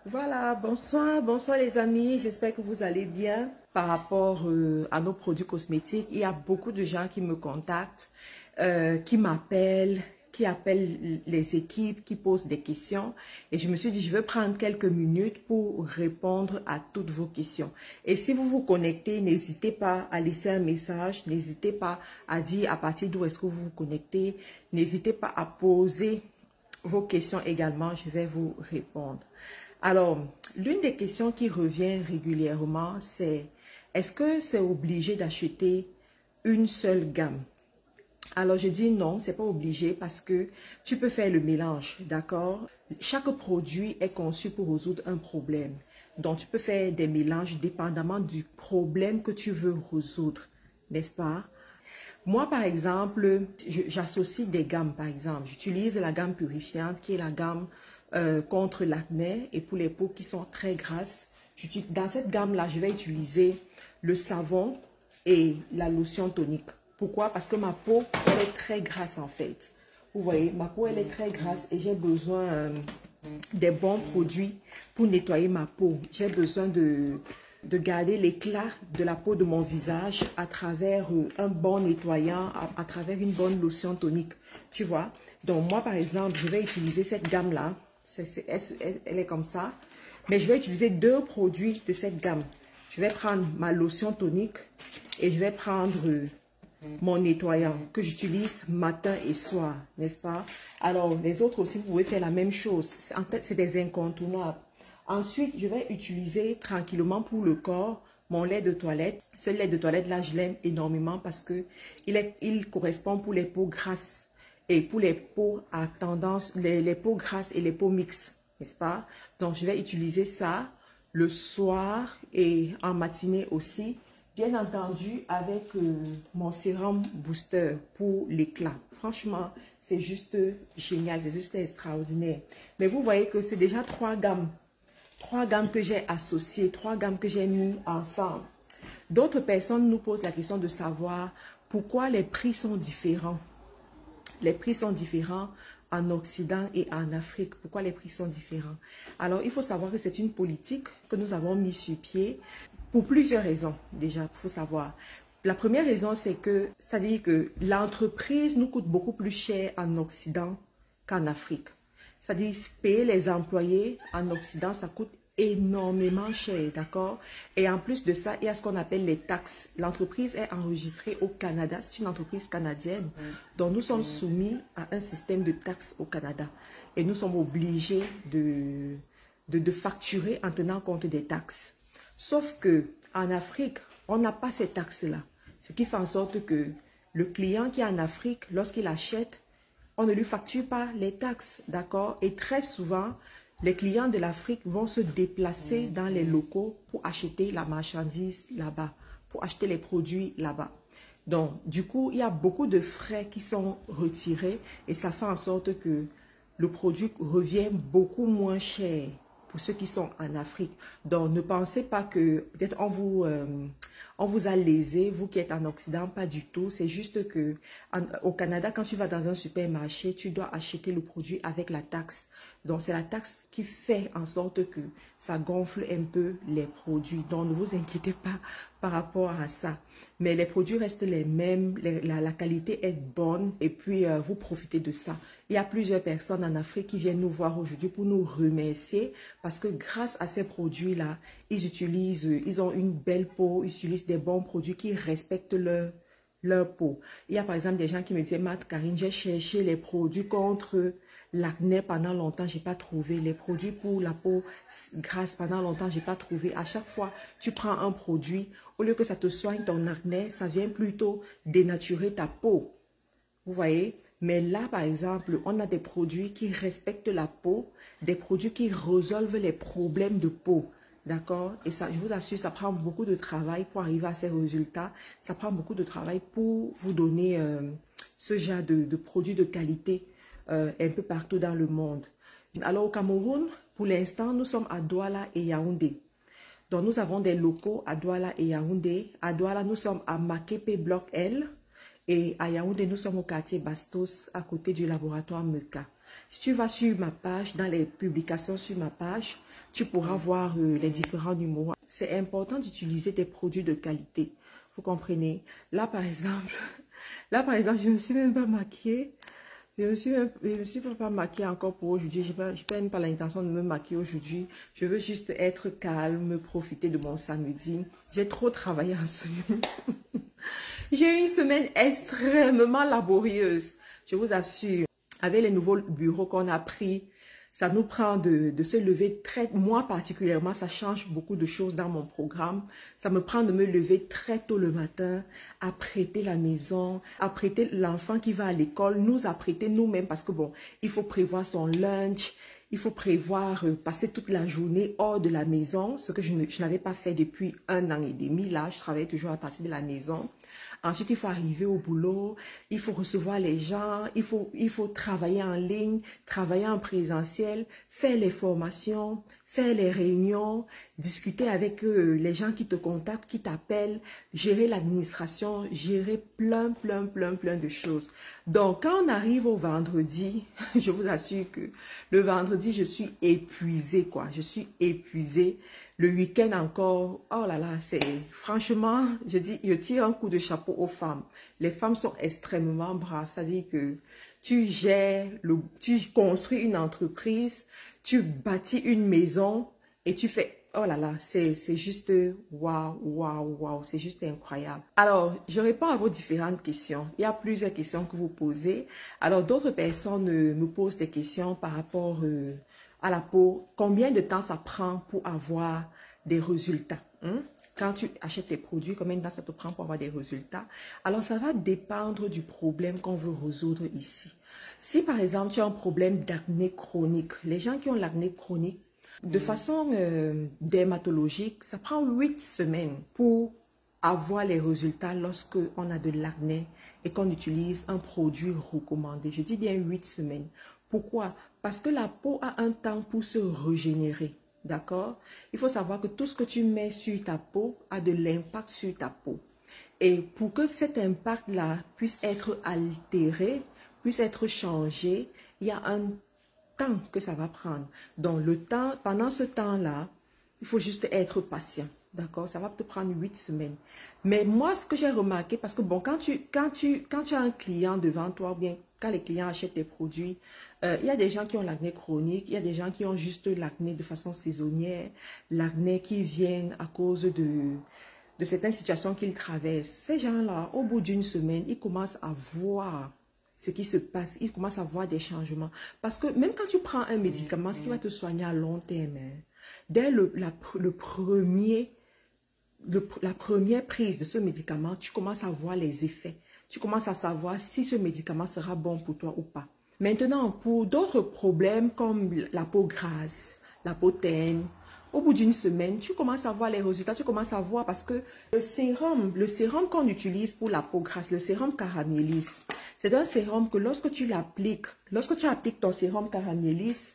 Voilà, bonsoir, bonsoir les amis, j'espère que vous allez bien. Par rapport à nos produits cosmétiques, il y a beaucoup de gens qui me contactent, qui m'appellent, qui appellent les équipes, qui posent des questions. Et je me suis dit, je vais prendre quelques minutes pour répondre à toutes vos questions. Et si vous vous connectez, n'hésitez pas à laisser un message, n'hésitez pas à dire à partir d'où est-ce que vous vous connectez, n'hésitez pas à poser vos questions également, je vais vous répondre. Alors, l'une des questions qui revient régulièrement, c'est est-ce que c'est obligé d'acheter une seule gamme? Alors, je dis non, c'est pas obligé parce que tu peux faire le mélange, d'accord? Chaque produit est conçu pour résoudre un problème. Donc, tu peux faire des mélanges dépendamment du problème que tu veux résoudre, n'est-ce pas? Moi, par exemple, j'associe des gammes, par exemple. J'utilise la gamme purifiante qui est la gamme contre l'acné et pour les peaux qui sont très grasses. Dans cette gamme-là, je vais utiliser le savon et la lotion tonique. Pourquoi? Parce que ma peau, elle est très grasse en fait. Vous voyez, ma peau, elle est très grasse et j'ai besoin des bons produits pour nettoyer ma peau. J'ai besoin de garder l'éclat de la peau de mon visage à travers un bon nettoyant, à travers une bonne lotion tonique, tu vois. Donc moi, par exemple, je vais utiliser cette gamme-là. Elle est comme ça. Mais je vais utiliser deux produits de cette gamme. Je vais prendre ma lotion tonique et je vais prendre mon nettoyant que j'utilise matin et soir, n'est-ce pas? Alors, les autres aussi, vous pouvez faire la même chose. En fait, c'est des incontournables. Ensuite, je vais utiliser tranquillement pour le corps mon lait de toilette. Ce lait de toilette là, je l'aime énormément parce que il correspond pour les peaux grasses et pour les peaux à tendance, les peaux grasses et les peaux mixtes, n'est-ce pas? Donc, je vais utiliser ça le soir et en matinée aussi. Bien entendu, avec mon sérum booster pour l'éclat. Franchement, c'est juste génial, c'est juste extraordinaire. Mais vous voyez que c'est déjà trois gammes que j'ai associées, trois gammes que j'ai mis ensemble. D'autres personnes nous posent la question de savoir pourquoi les prix sont différents. Les prix sont différents en Occident et en Afrique. Pourquoi les prix sont différents? Alors, il faut savoir que c'est une politique que nous avons mise sur pied pour plusieurs raisons. Déjà, il faut savoir. La première raison, c'est-à-dire que l'entreprise nous coûte beaucoup plus cher en Occident qu'en Afrique. C'est-à-dire, payer les employés en Occident, ça coûte énormément cher, d'accord? Et en plus de ça, il y a ce qu'on appelle les taxes. L'entreprise est enregistrée au Canada, c'est une entreprise canadienne. Donc, nous sommes soumis à un système de taxes au Canada. Et nous sommes obligés de facturer en tenant compte des taxes. Sauf que en Afrique, on n'a pas ces taxes-là. Ce qui fait en sorte que le client qui est en Afrique, lorsqu'il achète, on ne lui facture pas les taxes, d'accord? Et très souvent, les clients de l'Afrique vont se déplacer dans les locaux pour acheter la marchandise là-bas, pour acheter les produits là-bas. Donc, du coup, il y a beaucoup de frais qui sont retirés et ça fait en sorte que le produit revient beaucoup moins cher pour ceux qui sont en Afrique. Donc, ne pensez pas que peut-être on vous a lésé, vous qui êtes en Occident, pas du tout. C'est juste que au Canada, quand tu vas dans un supermarché, tu dois acheter le produit avec la taxe. Donc, c'est la taxe qui fait en sorte que ça gonfle un peu les produits. Donc, ne vous inquiétez pas par rapport à ça. Mais les produits restent les mêmes, la qualité est bonne et puis vous profitez de ça. Il y a plusieurs personnes en Afrique qui viennent nous voir aujourd'hui pour nous remercier parce que grâce à ces produits-là, ils ont une belle peau, ils utilisent des bons produits qui respectent leur peau. Il y a par exemple des gens qui me disent, Karine, j'ai cherché les produits contre l'acné pendant longtemps, j'ai pas trouvé. Les produits pour la peau grasse pendant longtemps, j'ai pas trouvé. À chaque fois, tu prends un produit, au lieu que ça te soigne ton acné, ça vient plutôt dénaturer ta peau. Vous voyez? Mais là, par exemple, on a des produits qui respectent la peau, des produits qui résolvent les problèmes de peau. D'accord? Et ça, je vous assure, ça prend beaucoup de travail pour arriver à ces résultats. Ça prend beaucoup de travail pour vous donner ce genre de produits de qualité un peu partout dans le monde. Alors au Cameroun, pour l'instant, nous sommes à Douala et Yaoundé. Donc nous avons des locaux à Douala et Yaoundé. À Douala, nous sommes à Makepe Bloc L. Et à Yaoundé, nous sommes au quartier Bastos, à côté du laboratoire Meka. Si tu vas sur ma page, dans les publications sur ma page, tu pourras voir les différents numéros. C'est important d'utiliser des produits de qualité. Vous comprenez? Là, par exemple, je ne me suis même pas maquillée. Je me suis pas maquillée encore pour aujourd'hui. Je n'ai même pas l'intention de me maquiller aujourd'hui. Je veux juste être calme, profiter de mon samedi. J'ai trop travaillé en ce moment. J'ai eu une semaine extrêmement laborieuse. Je vous assure. Avec les nouveaux bureaux qu'on a pris, ça nous prend de se lever très... Moi particulièrement, ça change beaucoup de choses dans mon programme. Ça me prend de me lever très tôt le matin, apprêter la maison, apprêter l'enfant qui va à l'école, nous apprêter nous-mêmes parce que bon, il faut prévoir son lunch, il faut prévoir passer toute la journée hors de la maison, ce que je n'avais pas fait depuis 1 an et demi. Là, je travaillais toujours à partir de la maison. Ensuite, il faut arriver au boulot, il faut recevoir les gens, il faut travailler en ligne, travailler en présentiel, faire les formations, faire les réunions, discuter avec les gens qui te contactent, qui t'appellent, gérer l'administration, gérer plein de choses. Donc, quand on arrive au vendredi, je vous assure que le vendredi, je suis épuisée, quoi. Je suis épuisée. Le week-end encore, oh là là, c'est franchement, je tire un coup de chapeau aux femmes. Les femmes sont extrêmement braves, c'est-à-dire que tu construis une entreprise, tu bâtis une maison et tu fais, oh là là, c'est juste waouh, c'est juste incroyable. Alors, je réponds à vos différentes questions. Il y a plusieurs questions que vous posez. Alors, d'autres personnes me posent des questions par rapport à la peau. Combien de temps ça prend pour avoir des résultats, hein? Quand tu achètes les produits, combien de temps ça te prend pour avoir des résultats? Alors, ça va dépendre du problème qu'on veut résoudre ici. Si, par exemple, tu as un problème d'acné chronique, les gens qui ont l'acné chronique, de façon dermatologique, ça prend 8 semaines pour avoir les résultats lorsque on a de l'acné et qu'on utilise un produit recommandé. Je dis bien 8 semaines. Pourquoi? Parce que la peau a un temps pour se régénérer. D'accord? Il faut savoir que tout ce que tu mets sur ta peau a de l'impact sur ta peau. Et pour que cet impact-là puisse être altéré, puisse être changé, il y a un temps que ça va prendre. Donc, pendant ce temps-là, il faut juste être patient. D'accord? Ça va te prendre 8 semaines. Mais moi, ce que j'ai remarqué, parce que bon, quand tu as un client devant toi, bien, quand les clients achètent des produits, il y a des gens qui ont l'acné chronique, il y a des gens qui ont juste l'acné de façon saisonnière, l'acné qui vient à cause de certaines situations qu'ils traversent. Ces gens-là, au bout d'une semaine, ils commencent à voir ce qui se passe, ils commencent à voir des changements. Parce que même quand tu prends un médicament, ce qui va te soigner à long terme, hein, dès la première prise de ce médicament, tu commences à voir les effets. Tu commences à savoir si ce médicament sera bon pour toi ou pas. Maintenant, pour d'autres problèmes comme la peau grasse, la peau terne, au bout d'une semaine, tu commences à voir les résultats, tu commences à voir parce que le sérum qu'on utilise pour la peau grasse, le sérum Caramélis, c'est un sérum que lorsque tu appliques ton sérum Caramélis,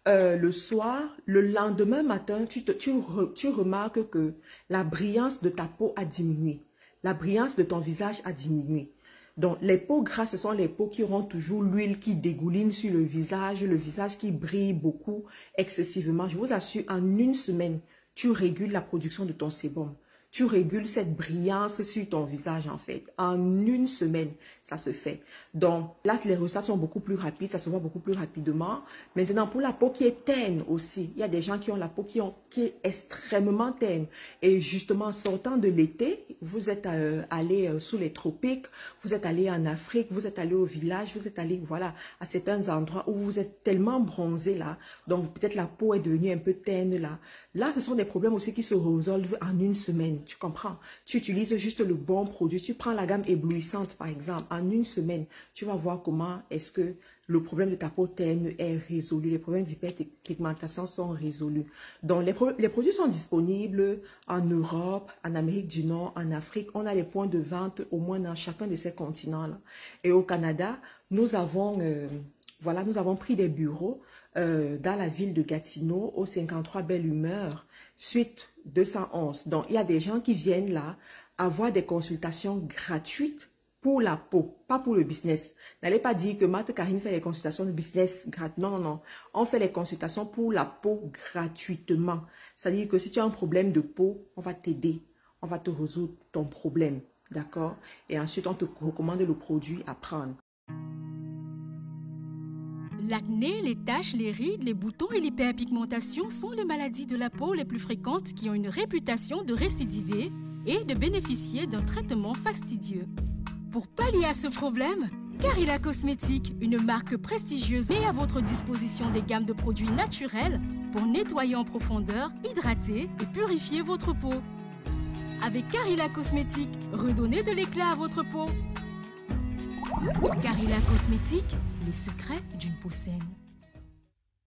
le soir, le lendemain matin, tu remarques que la brillance de ta peau a diminué. La brillance de ton visage a diminué. Donc, les peaux grasses, ce sont les peaux qui auront toujours l'huile qui dégouline sur le visage qui brille beaucoup, excessivement. Je vous assure, en une semaine, tu régules la production de ton sébum. Tu régules cette brillance sur ton visage, en fait. En une semaine, ça se fait. Donc, là, les résultats sont beaucoup plus rapides, ça se voit beaucoup plus rapidement. Maintenant, pour la peau qui est terne aussi, il y a des gens qui ont la peau qui est extrêmement terne. Et justement, en sortant de l'été, vous êtes allé sous les tropiques, vous êtes allé en Afrique, vous êtes allé au village, vous êtes allé, voilà, à certains endroits où vous êtes tellement bronzé là. Donc, peut-être la peau est devenue un peu terne là. Là, ce sont des problèmes aussi qui se résolvent en une semaine. Tu comprends? Tu utilises juste le bon produit. Tu prends la gamme éblouissante, par exemple. En une semaine, tu vas voir comment est-ce que le problème de ta peau terne est résolu. Les problèmes d'hyperpigmentation sont résolus. Donc, les produits sont disponibles en Europe, en Amérique du Nord, en Afrique. On a les points de vente au moins dans chacun de ces continents-là. Et au Canada, nous avons pris des bureaux dans la ville de Gatineau, au 53 Belle Humeur, suite 211. Donc, il y a des gens qui viennent là avoir des consultations gratuites pour la peau, pas pour le business. N'allez pas dire que Marthe Karine fait les consultations de business gratuitement. Non, non, non. On fait les consultations pour la peau gratuitement. C'est-à-dire que si tu as un problème de peau, on va t'aider. On va te résoudre ton problème. D'accord? Et ensuite, on te recommande le produit à prendre. L'acné, les taches, les rides, les boutons et l'hyperpigmentation sont les maladies de la peau les plus fréquentes qui ont une réputation de récidiver et de bénéficier d'un traitement fastidieux. Pour pallier à ce problème, Carilla Cosmétiques, une marque prestigieuse, met à votre disposition des gammes de produits naturels pour nettoyer en profondeur, hydrater et purifier votre peau. Avec Carilla Cosmétiques, redonnez de l'éclat à votre peau. Carilla Cosmétiques, le secret d'une peau saine.